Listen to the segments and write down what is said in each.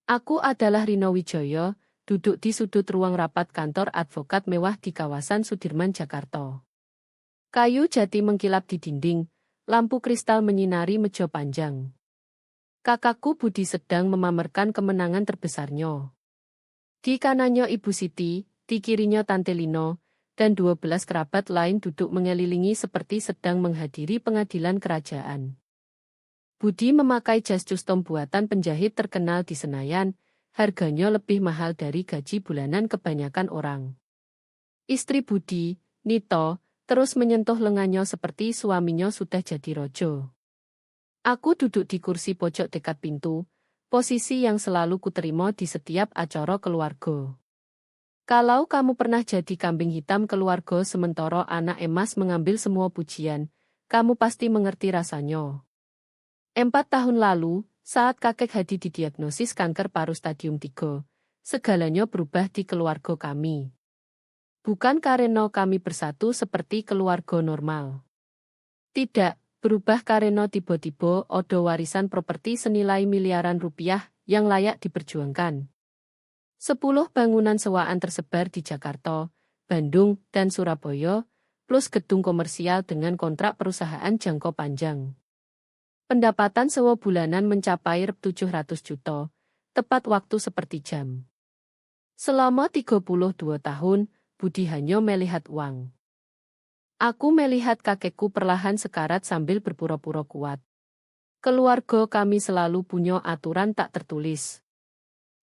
Aku adalah Rino Wijaya, duduk di sudut ruang rapat kantor advokat mewah di kawasan Sudirman, Jakarta. Kayu jati mengkilap di dinding, lampu kristal menyinari meja panjang. Kakakku Budi sedang memamerkan kemenangan terbesarnya. Di kanannya Ibu Siti, di kirinya Tante Lino, dan 12 kerabat lain duduk mengelilingi seperti sedang menghadiri pengadilan kerajaan. Budi memakai jas custom buatan penjahit terkenal di Senayan, harganya lebih mahal dari gaji bulanan kebanyakan orang. Istri Budi, Nito, terus menyentuh lengannya seperti suaminya sudah jadi rojo. Aku duduk di kursi pojok dekat pintu, posisi yang selalu kuterima di setiap acara keluarga. Kalau kamu pernah jadi kambing hitam keluarga sementara anak emas mengambil semua pujian, kamu pasti mengerti rasanya. 4 tahun lalu, saat kakek Hadi didiagnosis kanker paru stadium 3, segalanya berubah di keluarga kami. Bukan karena kami bersatu seperti keluarga normal. Tidak, berubah karena tiba-tiba ada warisan properti senilai miliaran rupiah yang layak diperjuangkan. 10 bangunan sewaan tersebar di Jakarta, Bandung, dan Surabaya, plus gedung komersial dengan kontrak perusahaan jangka panjang. Pendapatan sewa bulanan mencapai 700 juta, tepat waktu seperti jam. Selama 32 tahun, Budi hanya melihat uang. Aku melihat kakekku perlahan sekarat sambil berpura-pura kuat. Keluarga kami selalu punya aturan tak tertulis.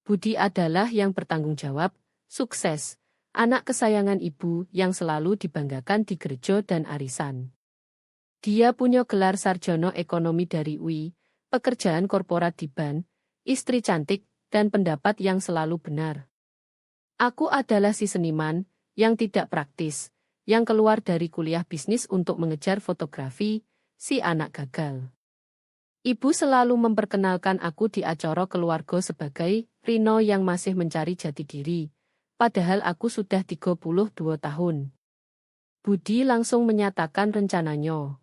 Budi adalah yang bertanggung jawab, sukses, anak kesayangan ibu yang selalu dibanggakan di gereja dan arisan. Dia punya gelar sarjana ekonomi dari UI, pekerjaan korporat di BAN, istri cantik, dan pendapat yang selalu benar. Aku adalah si seniman, yang tidak praktis, yang keluar dari kuliah bisnis untuk mengejar fotografi, si anak gagal. Ibu selalu memperkenalkan aku di acara keluarga sebagai Rino yang masih mencari jati diri, padahal aku sudah 32 tahun. Budi langsung menyatakan rencananya.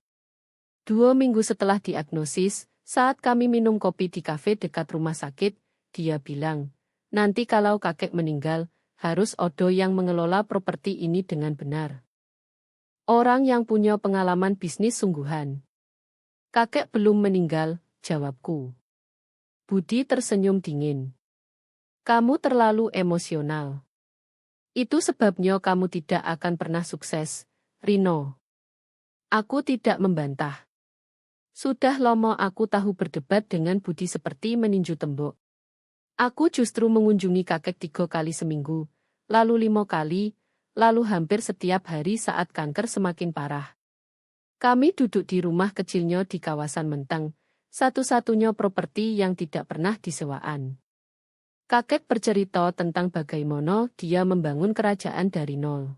2 minggu setelah diagnosis, saat kami minum kopi di kafe dekat rumah sakit, dia bilang, nanti kalau kakek meninggal, harus ada yang mengelola properti ini dengan benar. Orang yang punya pengalaman bisnis sungguhan. Kakek belum meninggal, jawabku. Budi tersenyum dingin. Kamu terlalu emosional. Itu sebabnya kamu tidak akan pernah sukses, Rino. Aku tidak membantah. Sudah lama aku tahu berdebat dengan Budi seperti meninju tembok. Aku justru mengunjungi kakek 3 kali seminggu, lalu 5 kali, lalu hampir setiap hari saat kanker semakin parah. Kami duduk di rumah kecilnya di kawasan Menteng, satu-satunya properti yang tidak pernah disewaan. Kakek bercerita tentang bagaimana dia membangun kerajaan dari nol.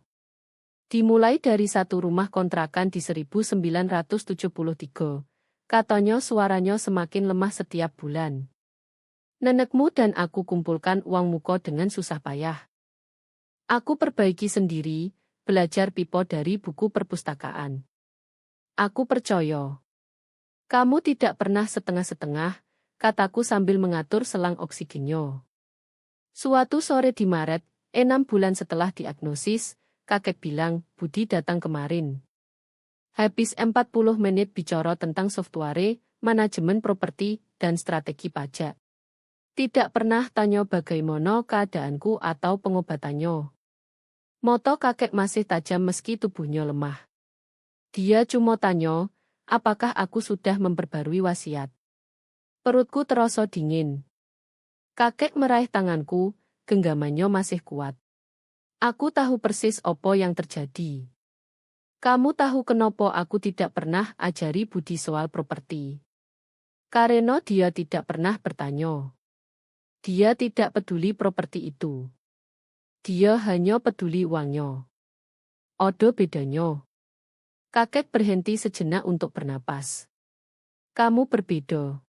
Dimulai dari satu rumah kontrakan di 1973, katanya suaranya semakin lemah setiap bulan. Nenekmu dan aku kumpulkan uang muka dengan susah payah. Aku perbaiki sendiri, belajar pipo dari buku perpustakaan. Aku percaya. Kamu tidak pernah setengah-setengah, kataku sambil mengatur selang oksigennya. Suatu sore di Maret, 6 bulan setelah diagnosis, kakek bilang, Budi datang kemarin. Habis 40 menit bicara tentang software, manajemen properti, dan strategi pajak. Tidak pernah tanya bagaimana keadaanku atau pengobatannya. Mata kakek masih tajam meski tubuhnya lemah. Dia cuma tanya, apakah aku sudah memperbarui wasiat. Perutku terasa dingin. Kakek meraih tanganku, genggamannya masih kuat. Aku tahu persis apa yang terjadi. Kamu tahu kenapa aku tidak pernah ajari Budi soal properti? Karena dia tidak pernah bertanya. Dia tidak peduli properti itu. Dia hanya peduli uangnya. Ada bedanya. Kakek berhenti sejenak untuk bernapas. Kamu berbeda.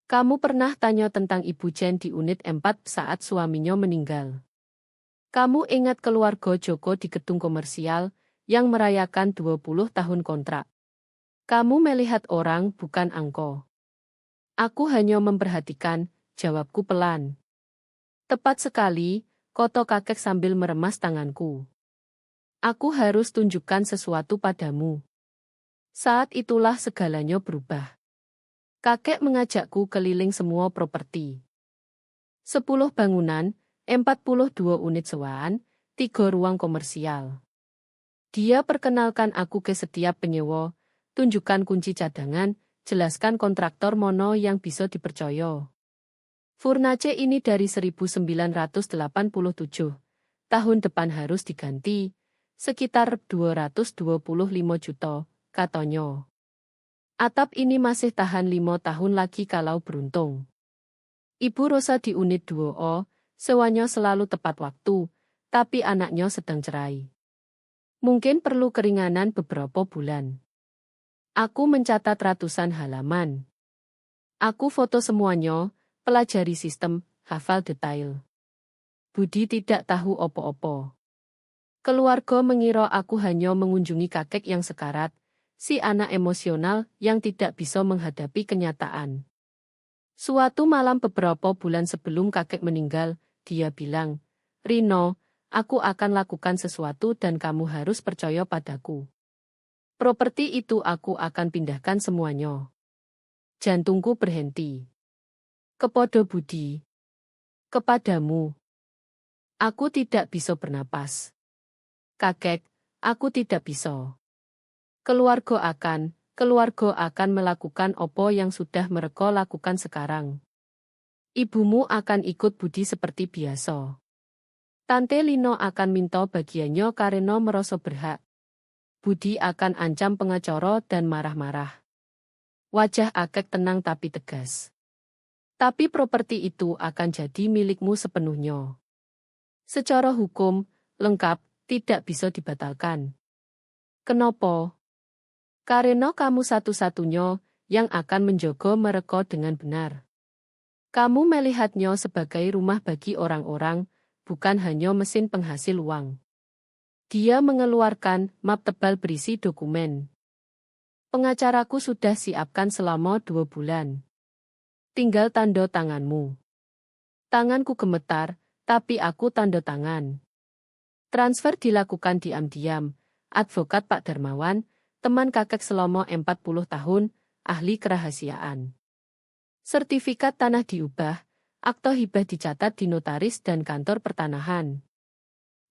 Kamu pernah tanya tentang Ibu Jen di unit 4 saat suaminya meninggal. Kamu ingat keluarga Joko di gedung komersial yang merayakan 20 tahun kontrak. Kamu melihat orang bukan angka. Aku hanya memperhatikan, jawabku pelan. Tepat sekali, kata kakek sambil meremas tanganku. Aku harus tunjukkan sesuatu padamu. Saat itulah segalanya berubah. Kakek mengajakku keliling semua properti. 10 bangunan, 42 unit sewaan, 3 ruang komersial. Dia perkenalkan aku ke setiap penyewa, tunjukkan kunci cadangan, jelaskan kontraktor mono yang bisa dipercaya. Furnace ini dari 1987. Tahun depan harus diganti, sekitar 225 juta, katanya. Atap ini masih tahan 5 tahun lagi kalau beruntung. Ibu Rosa di unit 2O, sewanya selalu tepat waktu, tapi anaknya sedang cerai. Mungkin perlu keringanan beberapa bulan. Aku mencatat ratusan halaman. Aku foto semuanya, pelajari sistem, hafal detail. Budi tidak tahu opo-opo. Keluarga mengira aku hanya mengunjungi kakek yang sekarat, si anak emosional yang tidak bisa menghadapi kenyataan. Suatu malam beberapa bulan sebelum kakek meninggal, dia bilang, "Rino, aku akan lakukan sesuatu dan kamu harus percaya padaku. Properti itu aku akan pindahkan semuanya." Jantungku berhenti. Kepada Budi. Kepadamu. Aku tidak bisa bernapas. Kakek, aku tidak bisa. Keluarga akan melakukan apa yang sudah mereka lakukan sekarang. Ibumu akan ikut Budi seperti biasa. Tante Lino akan minta bagiannya karena merasa berhak. Budi akan ancam pengacara dan marah-marah. Wajah Akek tenang tapi tegas. Tapi properti itu akan jadi milikmu sepenuhnya. Secara hukum, lengkap, tidak bisa dibatalkan. Kenapa? Karena kamu satu-satunya yang akan menjaga mereka dengan benar. Kamu melihatnya sebagai rumah bagi orang-orang, bukan hanya mesin penghasil uang. Dia mengeluarkan map tebal berisi dokumen. Pengacaraku sudah siapkan selama 2 bulan. Tinggal tanda tanganmu. Tanganku gemetar, tapi aku tanda tangan. Transfer dilakukan diam-diam. Advokat Pak Darmawan, teman kakek selama 40 tahun, ahli kerahasiaan. Sertifikat tanah diubah, akta hibah dicatat di notaris dan kantor pertanahan.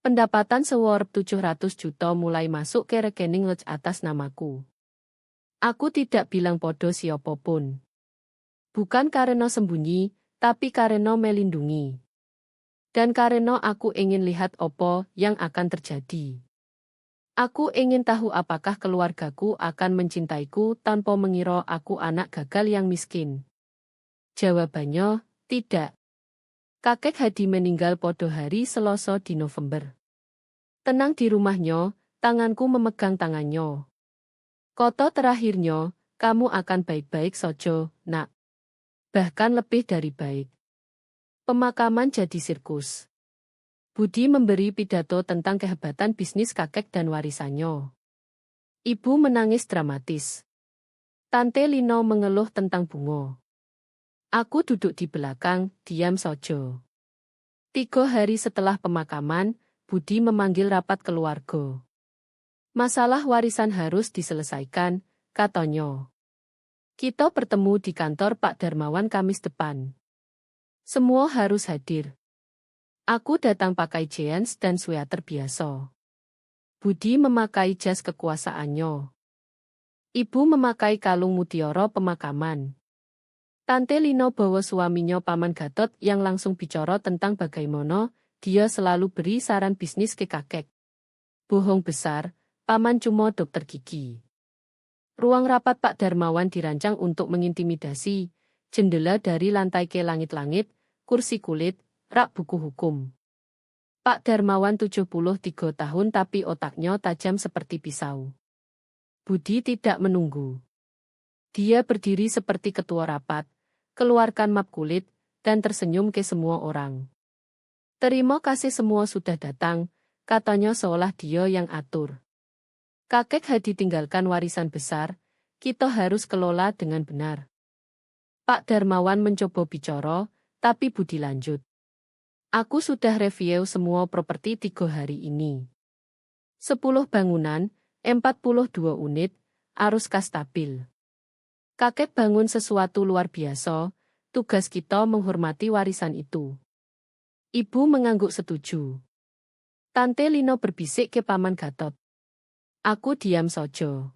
Pendapatan sewarep 700 juta mulai masuk ke rekening lej atas namaku. Aku tidak bilang podo siapapun. Bukan karena sembunyi, tapi karena melindungi. Dan karena aku ingin lihat apa yang akan terjadi. Aku ingin tahu apakah keluargaku akan mencintaiku tanpa mengira aku anak gagal yang miskin. Jawabannya, tidak. Kakek Hadi meninggal pada hari Selasa di November. Tenang di rumahnya, tanganku memegang tangannya. Kata terakhirnya, kamu akan baik-baik saja, nak. Bahkan lebih dari baik. Pemakaman jadi sirkus. Budi memberi pidato tentang kehebatan bisnis kakek dan warisannya. Ibu menangis dramatis. Tante Lino mengeluh tentang bunga. Aku duduk di belakang, diam saja. 3 hari setelah pemakaman, Budi memanggil rapat keluarga. Masalah warisan harus diselesaikan, katanya. Kita bertemu di kantor Pak Darmawan Kamis depan. Semua harus hadir. Aku datang pakai jeans dan sweater biasa. Budi memakai jas kekuasaannya. Ibu memakai kalung mutiara pemakaman. Tante Lino bawa suaminya Paman Gatot yang langsung bicara tentang bagaimana dia selalu beri saran bisnis ke kakek. Bohong besar, Paman cuma dokter gigi. Ruang rapat Pak Darmawan dirancang untuk mengintimidasi, jendela dari lantai ke langit-langit, kursi kulit, rak buku hukum. Pak Darmawan 73 tahun tapi otaknya tajam seperti pisau. Budi tidak menunggu. Dia berdiri seperti ketua rapat, keluarkan map kulit, dan tersenyum ke semua orang. Terima kasih semua sudah datang, katanya seolah dia yang atur. Kakek Hadi tinggalkan warisan besar, kita harus kelola dengan benar. Pak Darmawan mencoba bicara, tapi Budi lanjut. Aku sudah review semua properti 3 hari ini. 10 bangunan, 42 unit, arus kas stabil. Kakek bangun sesuatu luar biasa, tugas kita menghormati warisan itu. Ibu mengangguk setuju. Tante Lino berbisik ke Paman Gatot. Aku diam saja.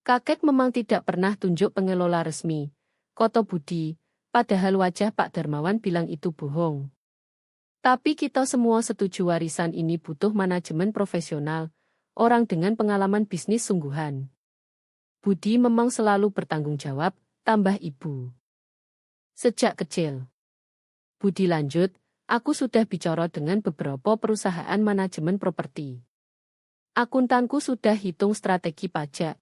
Kakek memang tidak pernah tunjuk pengelola resmi, Koto Budi, padahal wajah Pak Darmawan bilang itu bohong. Tapi kita semua setuju warisan ini butuh manajemen profesional, orang dengan pengalaman bisnis sungguhan. Budi memang selalu bertanggung jawab, tambah ibu. Sejak kecil. Budi lanjut, aku sudah bicara dengan beberapa perusahaan manajemen properti. Akuntanku sudah hitung strategi pajak.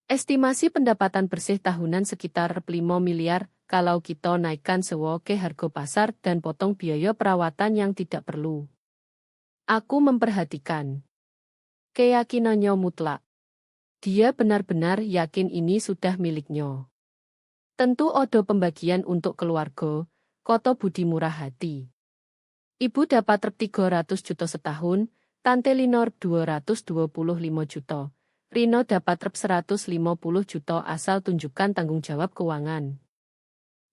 Estimasi pendapatan bersih tahunan sekitar 5 miliar kalau kita naikkan sewa ke harga pasar dan potong biaya perawatan yang tidak perlu. Aku memperhatikan. Keyakinannya mutlak. Dia benar-benar yakin ini sudah miliknya. Tentu ada pembagian untuk keluarga, Koto Budi murah hati. Ibu dapat rep 300 juta setahun, Tante Linor 225 juta. Rino dapat rep 150 juta asal tunjukkan tanggung jawab keuangan.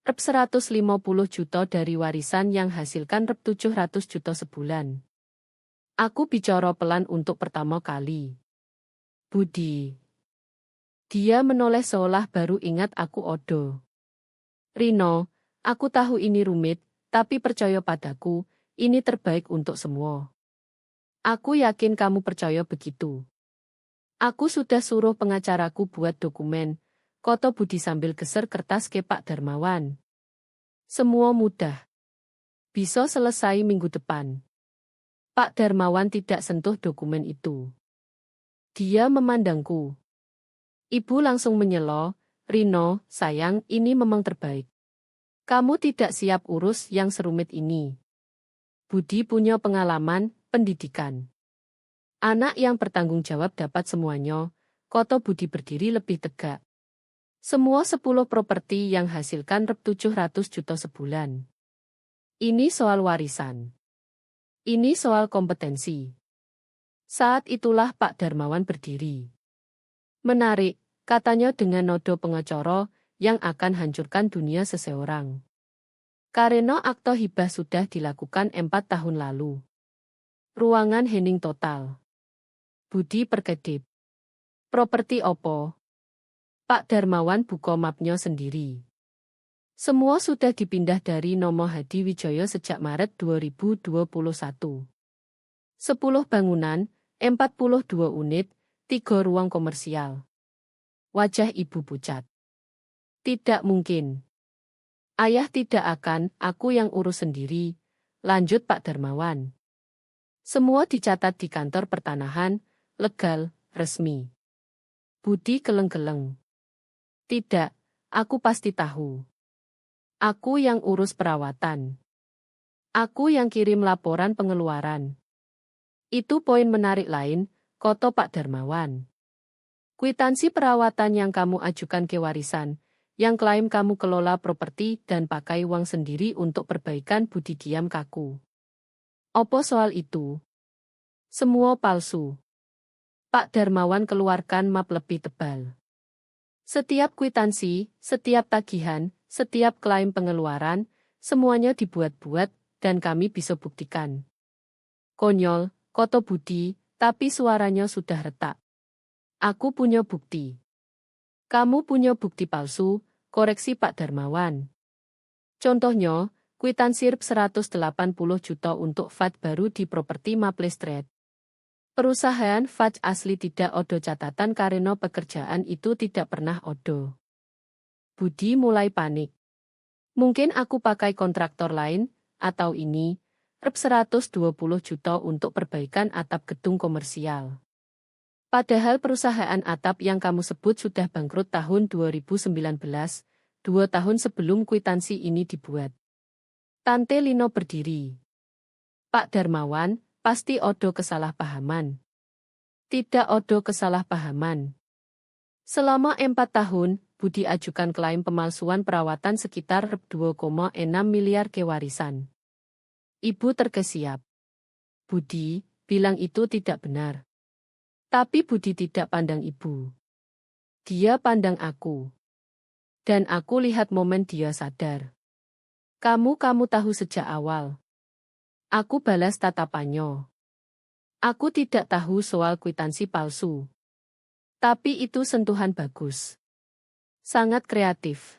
Rep 150 juta dari warisan yang hasilkan rep 700 juta sebulan. Aku bicara pelan untuk pertama kali. Budi. Dia menoleh seolah baru ingat aku odo. Rino, aku tahu ini rumit, tapi percaya padaku, ini terbaik untuk semua. Aku yakin kamu percaya begitu. Aku sudah suruh pengacaraku buat dokumen, Koto Budi sambil geser kertas ke Pak Darmawan. Semua mudah. Bisa selesai minggu depan. Pak Darmawan tidak sentuh dokumen itu. Dia memandangku. Ibu langsung menyelo, Rino, sayang, ini memang terbaik. Kamu tidak siap urus yang serumit ini. Budi punya pengalaman, pendidikan. Anak yang bertanggung jawab dapat semuanya, Koto Budi berdiri lebih tegak. Semua 10 properti yang hasilkan rep 700 juta sebulan. Ini soal warisan. Ini soal kompetensi. Saat itulah Pak Darmawan berdiri. Menarik, katanya dengan nodo pengacara yang akan hancurkan dunia seseorang. Karena akta hibah sudah dilakukan 4 tahun lalu. Ruangan hening total. Budi perkedip. Properti opo? Pak Darmawan buka mapnya sendiri. Semua sudah dipindah dari Nomo Hadi Wijaya sejak Maret 2021. 10 bangunan, 42 unit, 3 ruang komersial. Wajah ibu pucat. Tidak mungkin. Ayah tidak akan, aku yang urus sendiri, lanjut Pak Darmawan. Semua dicatat di kantor pertanahan, legal, resmi. Budi geleng-geleng. Tidak, aku pasti tahu. Aku yang urus perawatan. Aku yang kirim laporan pengeluaran. Itu poin menarik lain, Koto Pak Darmawan. Kwitansi perawatan yang kamu ajukan ke warisan, yang klaim kamu kelola properti dan pakai uang sendiri untuk perbaikan Budi diam kaku. Opo soal itu? Semua palsu. Pak Darmawan keluarkan map lebih tebal. Setiap kwitansi, setiap tagihan, setiap klaim pengeluaran, semuanya dibuat-buat, dan kami bisa buktikan. Konyol, Koto Budi, tapi suaranya sudah retak. Aku punya bukti. Kamu punya bukti palsu, koreksi Pak Darmawan. Contohnya, kwitansi rep 180 juta untuk VAT baru di properti Maple Street. Perusahaan VAT asli tidak odo catatan karena pekerjaan itu tidak pernah odo. Budi mulai panik. Mungkin aku pakai kontraktor lain, atau ini, rep 120 juta untuk perbaikan atap gedung komersial. Padahal perusahaan atap yang kamu sebut sudah bangkrut tahun 2019, 2 tahun sebelum kwitansi ini dibuat. Tante Lino berdiri. Pak Darmawan, pasti odo kesalahpahaman. Tidak odo kesalahpahaman. Selama 4 tahun, Budi ajukan klaim pemalsuan perawatan sekitar 2,6 miliar ke warisan. Ibu terkesiap. Budi, bilang itu tidak benar. Tapi Budi tidak pandang ibu. Dia pandang aku. Dan aku lihat momen dia sadar. Kamu tahu sejak awal. Aku balas tatapannya. Aku tidak tahu soal kwitansi palsu. Tapi itu sentuhan bagus. Sangat kreatif.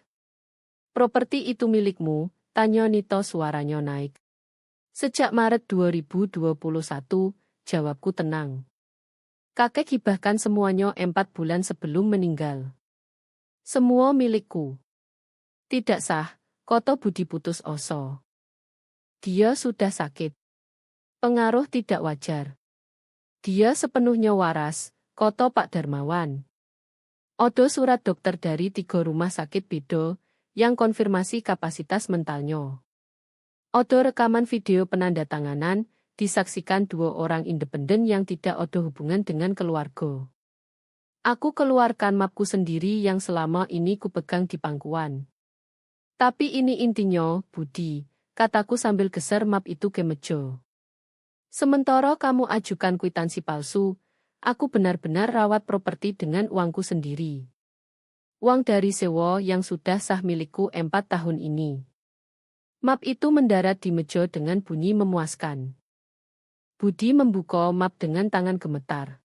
Properti itu milikmu, tanya Nito suaranya naik. Sejak Maret 2021, jawabku tenang. Kakek hibahkan semuanya 4 bulan sebelum meninggal. Semua milikku. Tidak sah, kata Budi putus asa. Dia sudah sakit. Pengaruh tidak wajar. Dia sepenuhnya waras, kata Pak Darmawan. Ada surat dokter dari 3 rumah sakit beda, yang konfirmasi kapasitas mentalnya. Ada rekaman video penandatanganan, disaksikan 2 orang independen yang tidak ada hubungan dengan keluarga. Aku keluarkan mapku sendiri yang selama ini kupegang di pangkuan. Tapi ini intinya, Budi, kataku sambil geser map itu ke meja. Sementara kamu ajukan kwitansi palsu, aku benar-benar rawat properti dengan uangku sendiri. Uang dari sewa yang sudah sah milikku 4 tahun ini. Map itu mendarat di meja dengan bunyi memuaskan. Budi membuka map dengan tangan gemetar.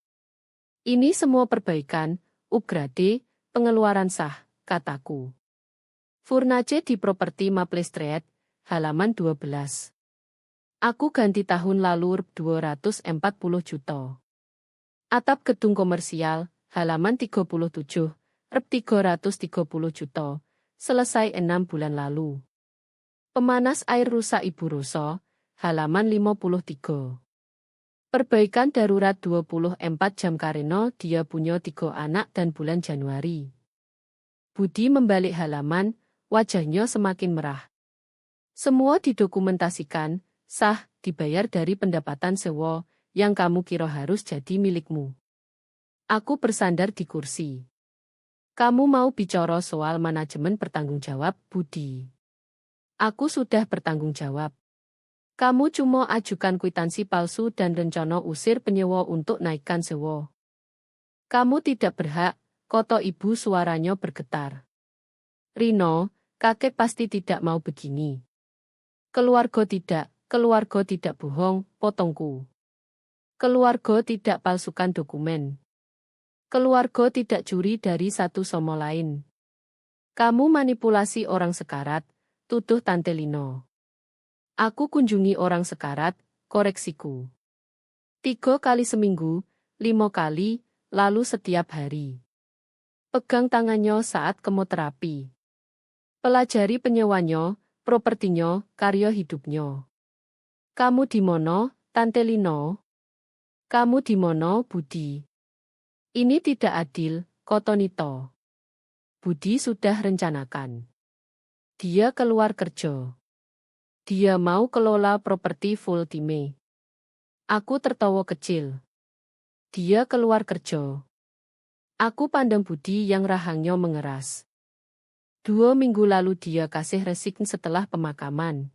Ini semua perbaikan, upgrade, pengeluaran sah, kataku. Furnace di properti Maple Street, halaman 12. Aku ganti tahun lalu 240 juta. Atap gedung komersial, halaman 37, rep 330 juta, selesai 6 bulan lalu. Pemanas air rusak Ibu Roso, halaman 53. Perbaikan darurat 24 jam karena dia punya 3 anak dan bulan Januari. Budi membalik halaman, wajahnya semakin merah. Semua didokumentasikan, sah, dibayar dari pendapatan sewa, yang kamu kira harus jadi milikmu. Aku bersandar di kursi. Kamu mau bicara soal manajemen bertanggung jawab, Budi? Aku sudah bertanggung jawab. Kamu cuma ajukan kwitansi palsu dan rencana usir penyewa untuk naikkan sewa. Kamu tidak berhak, kata ibu suaranya bergetar. Rino, kakek pasti tidak mau begini. Keluarga tidak bohong, potongku. Keluarga tidak palsukan dokumen. Keluarga tidak curi dari satu sama lain. Kamu manipulasi orang sekarat, tuduh Tante Lino. Aku kunjungi orang sekarat, koreksiku. 3 kali seminggu, 5 kali, lalu setiap hari. Pegang tangannya saat kemoterapi. Pelajari penyewanya, propertinya, karya hidupnya. Kamu di mana, Tante Lino? Kamu di mana, Budi? Ini tidak adil, kata Nito. Budi sudah rencanakan. Dia keluar kerja. Dia mau kelola properti full time. Aku tertawa kecil. Dia keluar kerja. Aku pandang Budi yang rahangnya mengeras. 2 minggu lalu dia kasih resign setelah pemakaman.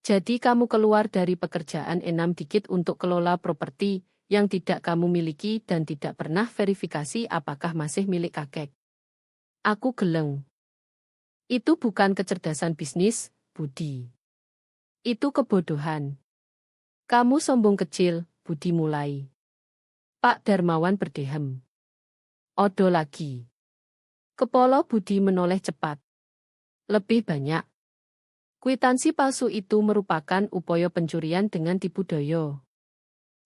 Jadi kamu keluar dari pekerjaan enam dikit untuk kelola properti yang tidak kamu miliki dan tidak pernah verifikasi apakah masih milik kakek. Aku geleng. Itu bukan kecerdasan bisnis, Budi. Itu kebodohan. Kamu sombong kecil, Budi mulai. Pak Darmawan berdehem. Odo lagi. Kepala Budi menoleh cepat. Lebih banyak. Kwitansi palsu itu merupakan upaya pencurian dengan tipu daya.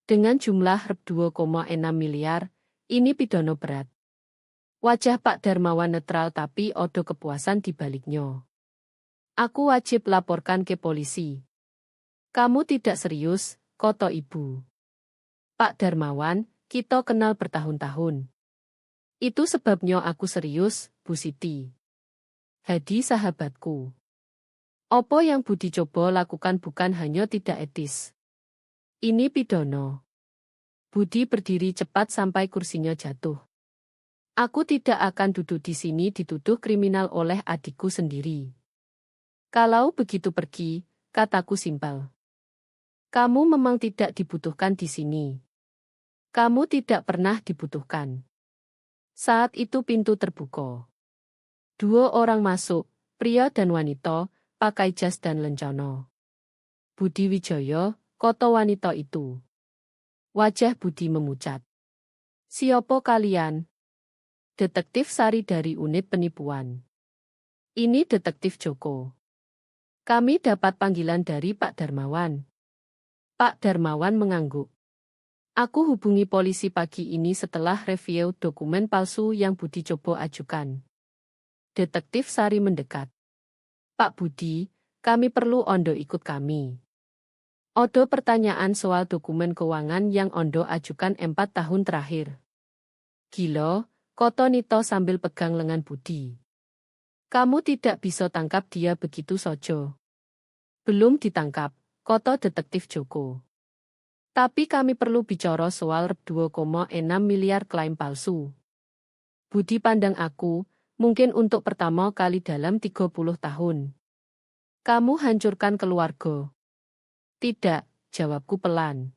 Dengan jumlah rep 2,6 miliar, ini pidana berat. Wajah Pak Darmawan netral tapi ada kepuasan di baliknya. Aku wajib laporkan ke polisi. Kamu tidak serius, kata ibu. Pak Darmawan, kita kenal bertahun-tahun. Itu sebabnya aku serius, Bu Siti. Hadi sahabatku. Apa yang Budi coba lakukan bukan hanya tidak etis. Ini pidana. Budi berdiri cepat sampai kursinya jatuh. Aku tidak akan duduk di sini dituduh kriminal oleh adikku sendiri. Kalau begitu pergi, kataku simpel. Kamu memang tidak dibutuhkan di sini. Kamu tidak pernah dibutuhkan. Saat itu pintu terbuka. Dua orang masuk, pria dan wanita, pakai jas dan lencana. Budi Wijaya, kata wanita itu. Wajah Budi memucat. Siapa kalian? Detektif Sari dari unit penipuan. Ini Detektif Joko. Kami dapat panggilan dari Pak Darmawan. Pak Darmawan mengangguk. Aku hubungi polisi pagi ini setelah review dokumen palsu yang Budi coba ajukan. Detektif Sari mendekat. Pak Budi, kami perlu Ondo ikut kami. Odo pertanyaan soal dokumen keuangan yang Ondo ajukan 4 tahun terakhir. Gila, kata Nito sambil pegang lengan Budi. Kamu tidak bisa tangkap dia begitu saja. Belum ditangkap, kata Detektif Joko. Tapi kami perlu bicara soal 2,6 miliar klaim palsu. Budi pandang aku, mungkin untuk pertama kali dalam 30 tahun. Kamu hancurkan keluarga. Tidak, jawabku pelan.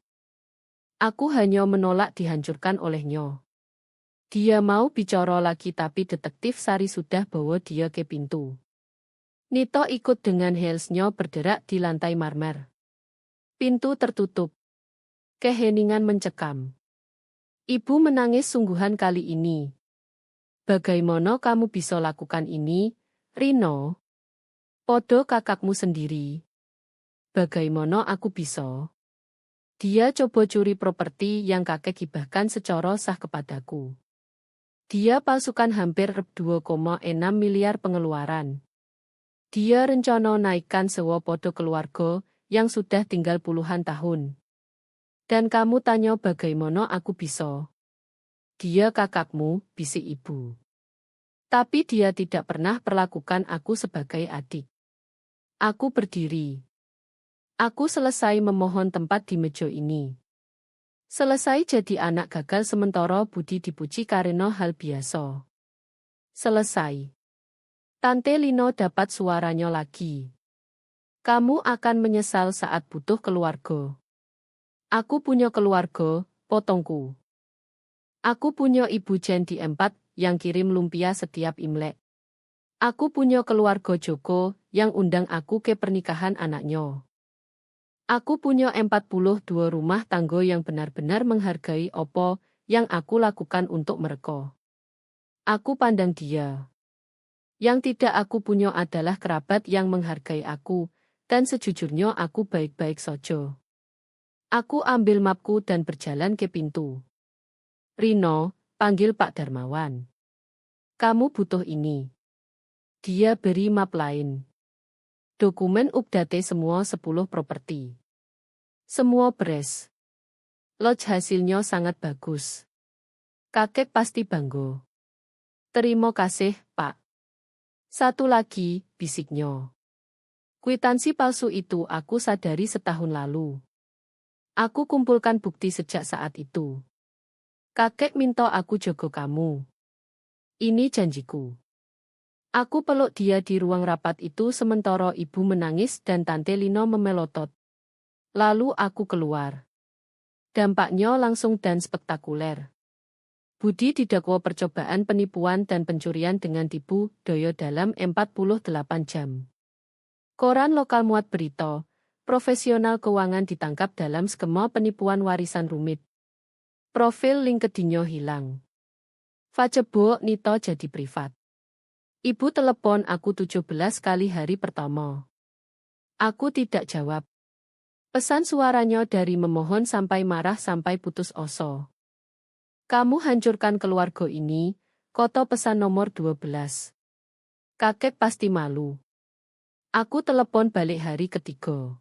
Aku hanya menolak dihancurkan olehnya. Dia mau bicara lagi tapi Detektif Sari sudah bawa dia ke pintu. Nito ikut dengan heelsnya berderak di lantai marmer. Pintu tertutup. Keheningan mencekam. Ibu menangis sungguhan kali ini. Bagaimana kamu bisa lakukan ini, Rino? Podo kakakmu sendiri. Bagaimana aku bisa? Dia coba curi properti yang kakek hibahkan secara sah kepadaku. Dia palsukan hampir 2,6 miliar pengeluaran. Dia rencana naikkan sewa podo keluarga yang sudah tinggal puluhan tahun. Dan kamu tanya bagaimana aku bisa? Dia kakakmu, bisik ibu. Tapi dia tidak pernah perlakukan aku sebagai adik. Aku berdiri. Aku selesai memohon tempat di meja ini. Selesai jadi anak gagal sementara Budi dipuji karena hal biasa. Selesai. Tante Lino dapat suaranya lagi. Kamu akan menyesal saat butuh keluarga. Aku punya keluarga, potongku. Aku punya ibu Jendi 4 yang kirim lumpia setiap Imlek. Aku punya keluarga Joko yang undang aku ke pernikahan anaknya. Aku punya 42 rumah tangga yang benar-benar menghargai apa yang aku lakukan untuk mereka. Aku pandang dia. Yang tidak aku punya adalah kerabat yang menghargai aku, dan sejujurnya aku baik-baik saja. Aku ambil mapku dan berjalan ke pintu. Rino, panggil Pak Darmawan. Kamu butuh ini. Dia beri map lain. Dokumen update semua 10 properti. Semua beres. Lodge hasilnya sangat bagus. Kakek pasti bangga. Terima kasih, Pak. Satu lagi, bisiknya. Kwitansi palsu itu aku sadari setahun lalu. Aku kumpulkan bukti sejak saat itu. Kakek minta aku jaga kamu. Ini janjiku. Aku peluk dia di ruang rapat itu sementara ibu menangis dan Tante Lino memelotot. Lalu aku keluar. Dampaknya langsung dan spektakuler. Budi didakwa percobaan penipuan dan pencurian dengan tipu daya dalam 48 jam. Koran lokal muat berita, profesional keuangan ditangkap dalam skema penipuan warisan rumit. Profil LinkedIn-nya hilang. Facebook Nito jadi privat. Ibu telepon aku 17 kali hari pertama. Aku tidak jawab. Pesan suaranya dari memohon sampai marah sampai putus asa. Kamu hancurkan keluarga ini, kota pesan nomor 12. Kakek pasti malu. Aku telepon balik hari ketiga.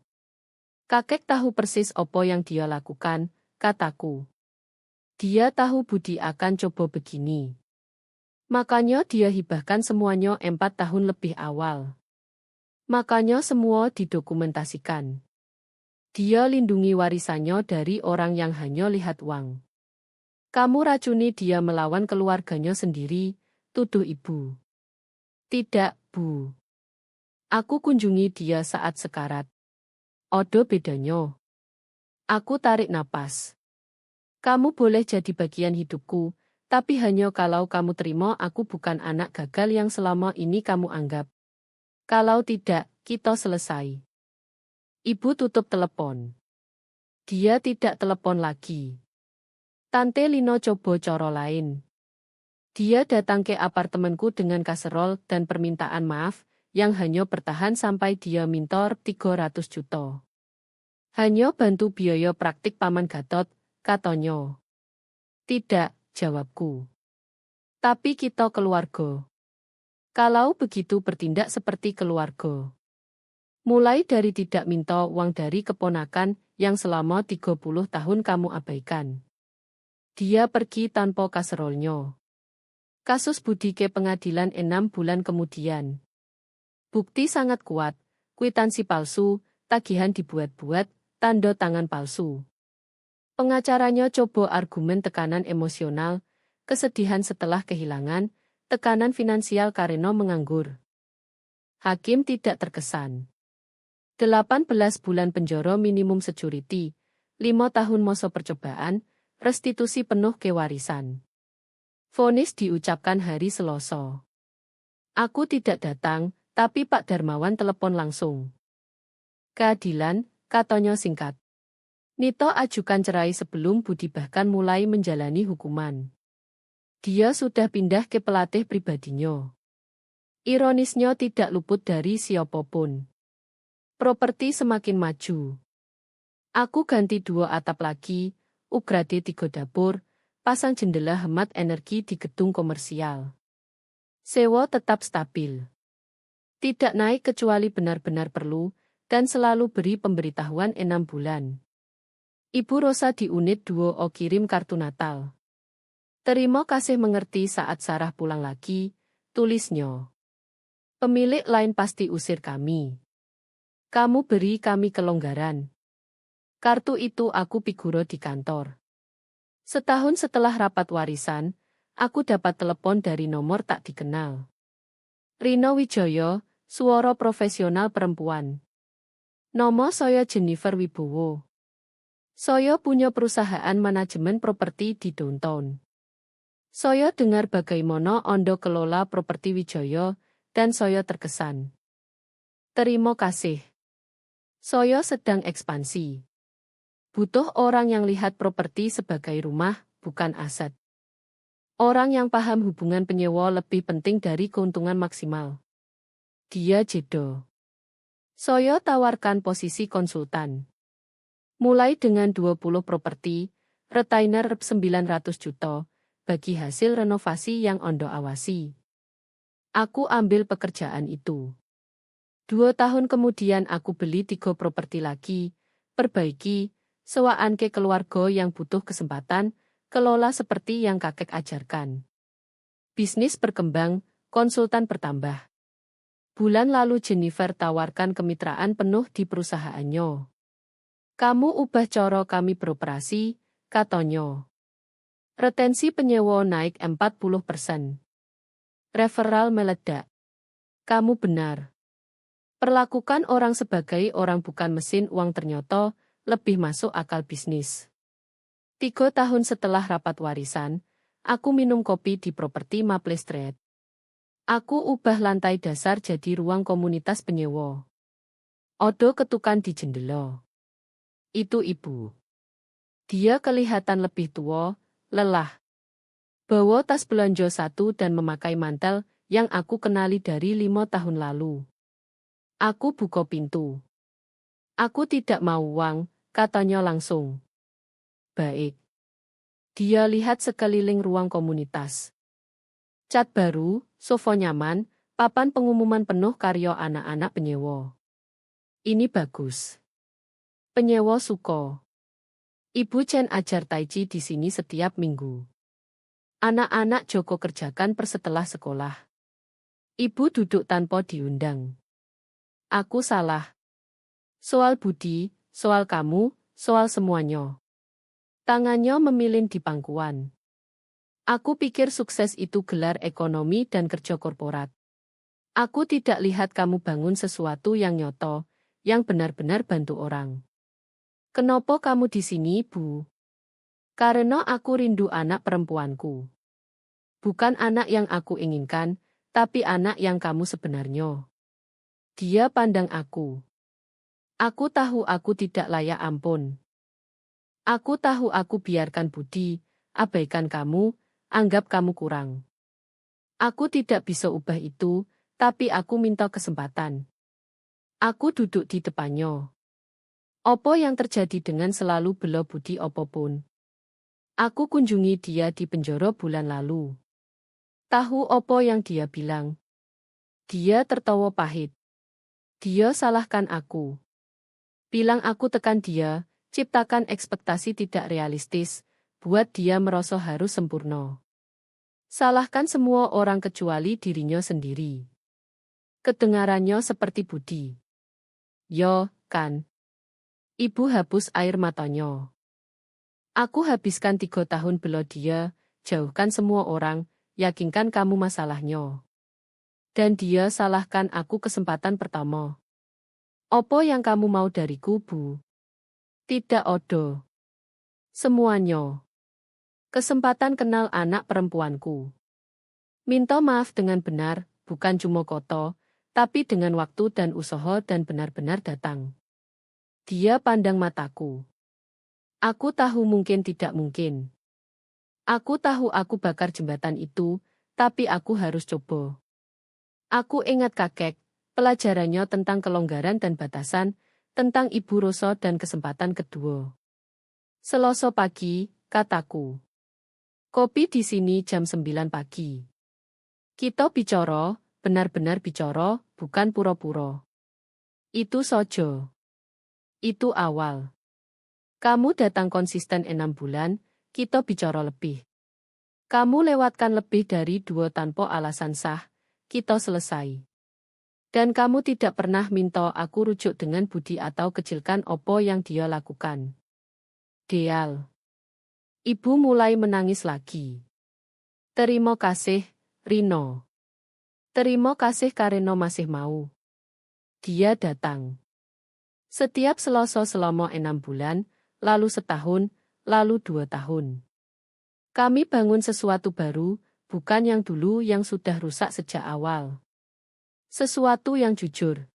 Kakek tahu persis apa yang dia lakukan, kataku. Dia tahu Budi akan coba begini. Makanya dia hibahkan semuanya 4 tahun lebih awal. Makanya semua didokumentasikan. Dia lindungi warisannya dari orang yang hanya lihat uang. Kamu racuni dia melawan keluarganya sendiri, tuduh ibu. Tidak, Bu. Aku kunjungi dia saat sekarat. Odo bedanya. Aku tarik napas. Kamu boleh jadi bagian hidupku, tapi hanya kalau kamu terima aku bukan anak gagal yang selama ini kamu anggap. Kalau tidak, kita selesai. Ibu tutup telepon. Dia tidak telepon lagi. Tante Lino coba cara lain. Dia datang ke apartemenku dengan kaserol dan permintaan maaf, yang hanya bertahan sampai dia mintor 300 juta. Hanya bantu biaya praktik Paman Gatot, katanya. Tidak, jawabku. Tapi kita keluarga. Kalau begitu bertindak seperti keluarga. Mulai dari tidak minta uang dari keponakan yang selama 30 tahun kamu abaikan. Dia pergi tanpa kaserolnya. Kasus Budi ke pengadilan 6 bulan kemudian. Bukti sangat kuat, kwitansi palsu, tagihan dibuat-buat, tanda tangan palsu. Pengacaranya coba argumen tekanan emosional, kesedihan setelah kehilangan, tekanan finansial karena menganggur. Hakim tidak terkesan. 18 bulan penjara minimum security, 5 tahun masa percobaan, restitusi penuh kewarisan. Vonis diucapkan hari Selasa. Aku tidak datang, tapi Pak Darmawan telepon langsung. Keadilan, katanya singkat. Nito ajukan cerai sebelum Budi bahkan mulai menjalani hukuman. Dia sudah pindah ke pelatih pribadinya. Ironisnya tidak luput dari siapapun. Properti semakin maju. Aku ganti 2 atap lagi, upgrade 3 dapur, pasang jendela hemat energi di gedung komersial. Sewa tetap stabil. Tidak naik kecuali benar-benar perlu, dan selalu beri pemberitahuan 6 bulan. Ibu Rosa di unit 2O kirim kartu Natal. Terima kasih mengerti saat Sarah pulang lagi, tulisnya. Pemilik lain pasti usir kami. Kamu beri kami kelonggaran. Kartu itu aku figuro di kantor. Setahun setelah rapat warisan, aku dapat telepon dari nomor tak dikenal. Rino Wijaya, suara profesional perempuan. Nama saya Jennifer Wibowo. Saya punya perusahaan manajemen properti di downtown. Saya dengar bagaimana Anda kelola properti Wijaya, dan saya terkesan. Terima kasih. Saya sedang ekspansi. Butuh orang yang lihat properti sebagai rumah, bukan aset. Orang yang paham hubungan penyewa lebih penting dari keuntungan maksimal. Dia jeda. Saya tawarkan posisi konsultan. Mulai dengan 20 properti, retainer 900 juta, bagi hasil renovasi yang Anda awasi. Aku ambil pekerjaan itu. 2 tahun kemudian aku beli 3 properti lagi, perbaiki, sewaan ke keluarga yang butuh kesempatan, kelola seperti yang kakek ajarkan. Bisnis berkembang, konsultan bertambah. Bulan lalu Jennifer tawarkan kemitraan penuh di perusahaannya. Kamu ubah cara kami beroperasi, katanya. Retensi penyewa naik 40%. Referral meledak. Kamu benar. Perlakukan orang sebagai orang bukan mesin uang ternyata lebih masuk akal bisnis. 3 tahun setelah rapat warisan, aku minum kopi di properti Maple Street. Aku ubah lantai dasar jadi ruang komunitas penyewa. Odo ketukan di jendela. Itu ibu. Dia kelihatan lebih tua, lelah. Bawa tas belanja 1 dan memakai mantel yang aku kenali dari 5 tahun lalu. Aku buka pintu. Aku tidak mau uang, katanya langsung. Baik. Dia lihat sekeliling ruang komunitas. Cat baru, sofa nyaman, papan pengumuman penuh karya anak-anak penyewa. Ini bagus. Penyewa suka. Ibu Chen ajar Tai Chi di sini setiap minggu. Anak-anak Joko kerjakan setelah sekolah. Ibu duduk tanpa diundang. Aku salah. Soal Budi, soal kamu, soal semuanya. Tangannya memilin di pangkuan. Aku pikir sukses itu gelar ekonomi dan kerja korporat. Aku tidak lihat kamu bangun sesuatu yang nyata, yang benar-benar bantu orang. Kenapa kamu di sini, Bu? Karena aku rindu anak perempuanku. Bukan anak yang aku inginkan, tapi anak yang kamu sebenarnya. Dia pandang aku. Aku tahu aku tidak layak ampun. Aku tahu aku biarkan Budi, abaikan kamu, anggap kamu kurang. Aku tidak bisa ubah itu, tapi aku minta kesempatan. Aku duduk di depannya. Apa yang terjadi dengan selalu bela Budi apapun? Aku kunjungi dia di penjara bulan lalu. Tahu apa yang dia bilang? Dia tertawa pahit. Dia salahkan aku. Bilang aku tekan dia, ciptakan ekspektasi tidak realistis, buat dia merasa harus sempurna. Salahkan semua orang kecuali dirinya sendiri. Kedengarannya seperti Budi. Yo, kan? Ibu hapus air matanya. Aku habiskan 3 tahun bela dia, jauhkan semua orang, yakinkan kamu masalahnya. Dan dia salahkan aku kesempatan pertama. Apa yang kamu mau dariku, Bu? Tidak ada. Semuanya. Kesempatan kenal anak perempuanku. Minta maaf dengan benar, bukan cuma koto, tapi dengan waktu dan usaha dan benar-benar datang. Dia pandang mataku. Aku tahu mungkin tidak mungkin. Aku tahu aku bakar jembatan itu, tapi aku harus coba. Aku ingat kakek, pelajarannya tentang kelonggaran dan batasan, tentang Ibu Rosa dan kesempatan kedua. Selasa pagi, kataku. Kopi di sini jam 9 pagi. Kita bicara, benar-benar bicara, bukan pura-pura. Itu saja. Itu awal. Kamu datang konsisten 6 bulan, kita bicara lebih. Kamu lewatkan lebih dari 2 tanpa alasan sah, kita selesai. Dan kamu tidak pernah minta aku rujuk dengan Budi atau kecilkan apa yang dia lakukan. Deal. Ibu mulai menangis lagi. Terima kasih, Rino. Terima kasih karena masih mau. Dia datang. Setiap Selasa selama 6 bulan, lalu setahun, lalu 2 tahun. Kami bangun sesuatu baru, bukan yang dulu yang sudah rusak sejak awal. Sesuatu yang jujur.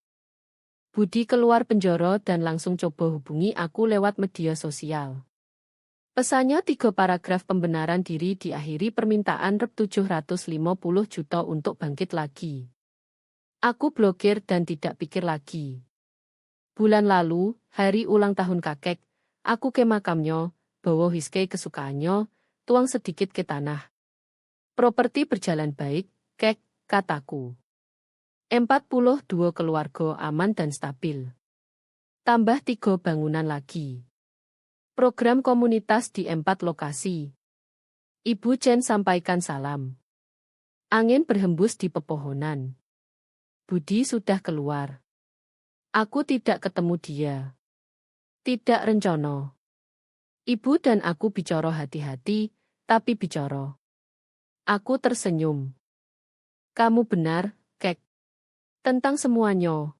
Budi keluar penjara dan langsung coba hubungi aku lewat media sosial. Pesannya 3 paragraf pembenaran diri diakhiri permintaan Rp 750 juta untuk bangkit lagi. Aku blokir dan tidak pikir lagi. Bulan lalu, hari ulang tahun kakek, aku ke makamnya, bawa whisky kesukaannya, tuang sedikit ke tanah. Properti berjalan baik, kek, kataku. 42 keluarga aman dan stabil. Tambah 3 bangunan lagi. Program komunitas di 4 lokasi. Ibu Jen sampaikan salam. Angin berhembus di pepohonan. Budi sudah keluar. Aku tidak ketemu dia. Tidak rencana. Ibu dan aku bicara hati-hati, tapi bicara. Aku tersenyum. Kamu benar, kek. Tentang semuanya.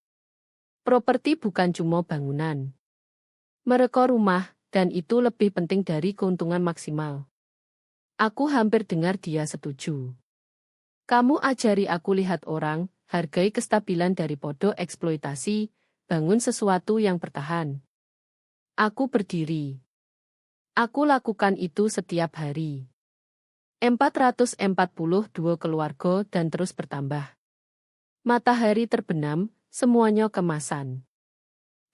Properti bukan cuma bangunan. Mereka rumah, dan itu lebih penting dari keuntungan maksimal. Aku hampir dengar dia setuju. Kamu ajari aku lihat orang, hargai kestabilan daripada eksploitasi, bangun sesuatu yang bertahan. Aku berdiri. Aku lakukan itu setiap hari. 442 keluarga dan terus bertambah. Matahari terbenam, semuanya kemasan.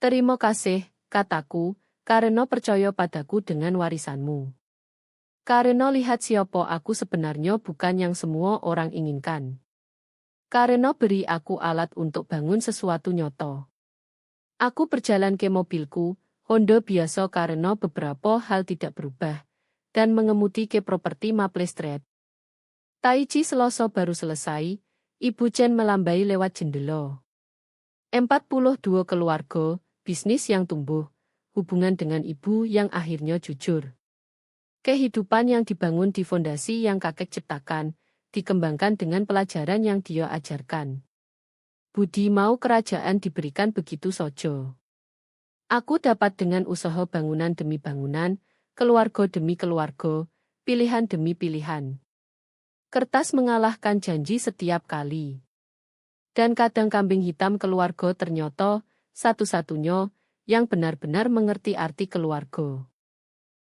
Terima kasih, kataku, karena percaya padaku dengan warisanmu. Karena lihat siapa aku sebenarnya bukan yang semua orang inginkan. Karena beri aku alat untuk bangun sesuatu nyata. Aku berjalan ke mobilku, Honda biasa karena beberapa hal tidak berubah, dan mengemudi ke properti Maple Street. Taichi Selasa baru selesai, Ibu Jen melambai lewat jendela. 42 keluarga, bisnis yang tumbuh, hubungan dengan ibu yang akhirnya jujur. Kehidupan yang dibangun di fondasi yang kakek ciptakan, dikembangkan dengan pelajaran yang dia ajarkan. Budi mau kerajaan diberikan begitu saja. Aku dapat dengan usaha bangunan demi bangunan, keluarga demi keluarga, pilihan demi pilihan. Kertas mengalahkan janji setiap kali. Dan kadang kambing hitam keluarga ternyata satu-satunya yang benar-benar mengerti arti keluarga.